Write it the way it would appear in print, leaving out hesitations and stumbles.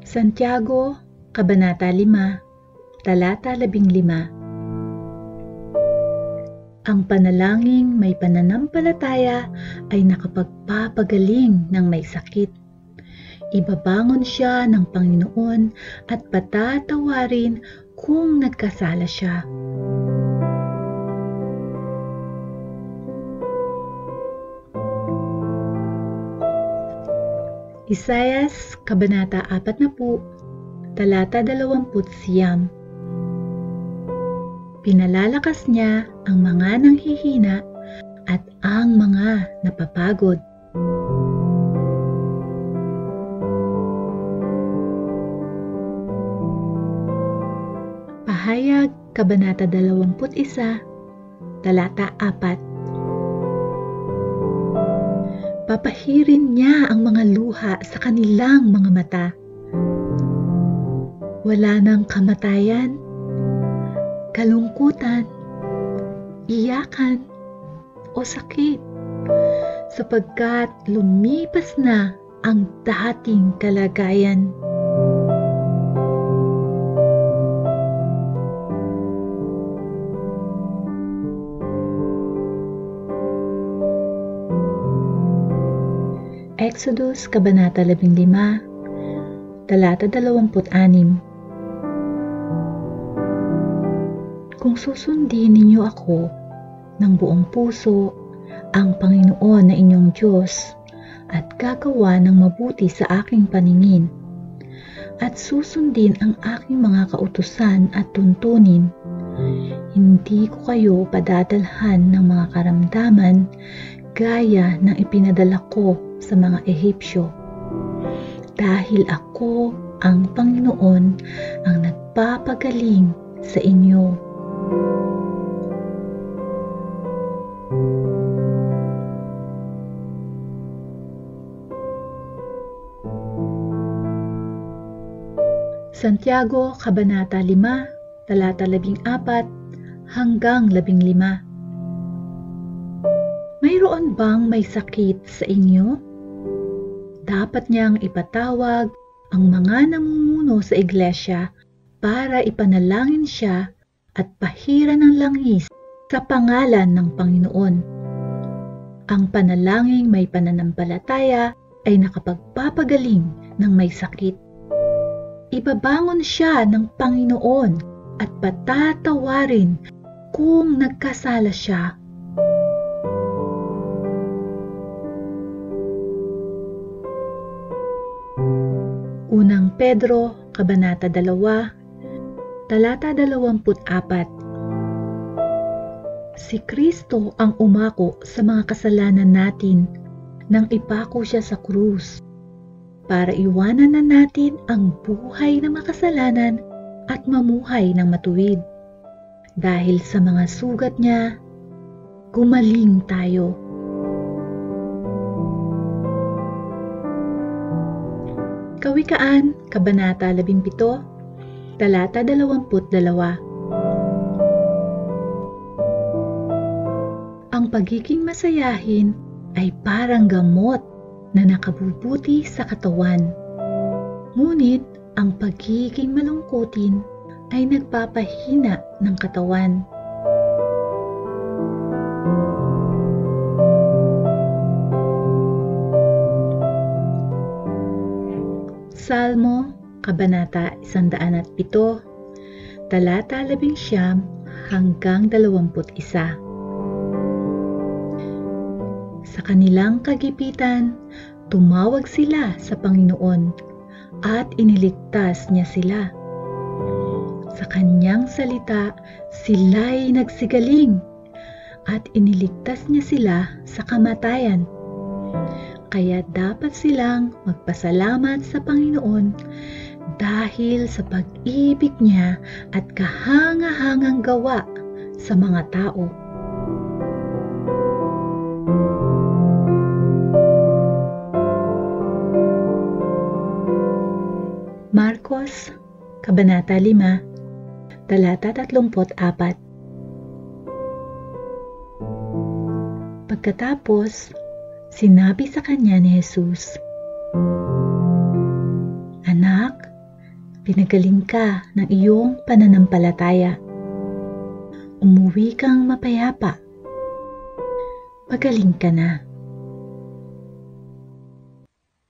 Santiago, Kabanata 5, Talata 15. Ang panalangin may pananampalataya ay nakapagpapagaling ng may sakit. Ibabangon siya ng Panginoon at patatawarin kung nagkasala siya. Isayas, Kabanata 40, Talata 29. Pinalalakas niya ang mga nanghihina at ang mga napapagod. Pahayag, Kabanata 21, Talata 4. Papahirin niya ang mga luha sa kanilang mga mata. Wala nang kamatayan, kalungkutan, iyakan, o sakit, sapagkat lumipas na ang dating kalagayan. Exodus, Kabanata 15, Talata 26. Kung susundin ninyo ako ng buong puso, ang Panginoon na inyong Diyos, at gagawa ng mabuti sa aking paningin, at susundin ang aking mga kautusan at tuntunin, hindi ko kayo padadalhan ng mga karamdaman gaya ng ipinadala ko sa mga Ehipsyo, dahil ako ang Panginoon ang nagpapagaling sa inyo. Santiago, Kabanata 5, Talata 14 hanggang 15. Mayroon bang may sakit sa inyo? Dapat niyang ipatawag ang mga namumuno sa iglesia para ipanalangin siya at pahiran ng langis sa pangalan ng Panginoon. Ang panalangin may pananampalataya ay nakapagpapagaling ng may sakit. Ibabangon siya ng Panginoon at patatawarin kung nagkasala siya. Unang Pedro, Kabanata 2, Talata 24. Si Kristo ang umako sa mga kasalanan natin nang ipako siya sa krus, para iwanan na natin ang buhay ng makasalanan at mamuhay ng matuwid. Dahil sa mga sugat niya, gumaling tayo. Kawikaan, Kabanata 17, Talata 22. Ang pagiging masayahin ay parang gamot na nakabubuti sa katawan. Ngunit ang pagiging malungkutin ay nagpapahina ng katawan. Salmo, Kabanata 107, Talata 11 hanggang 21. Sa kanilang kagipitan, tumawag sila sa Panginoon at iniligtas niya sila. Sa kanyang salita, sila'y nagsigaling at iniligtas niya sila sa kamatayan. Kaya dapat silang magpasalamat sa Panginoon dahil sa pag-ibig niya at kahanga-hangang gawa sa mga tao. Marcos, Kabanata 5, Talata 34. Pagkatapos, sinabi sa kanya ni Jesus, Pinagaling ka ng iyong pananampalataya. Umuwi kang mapayapa. Magaling ka na.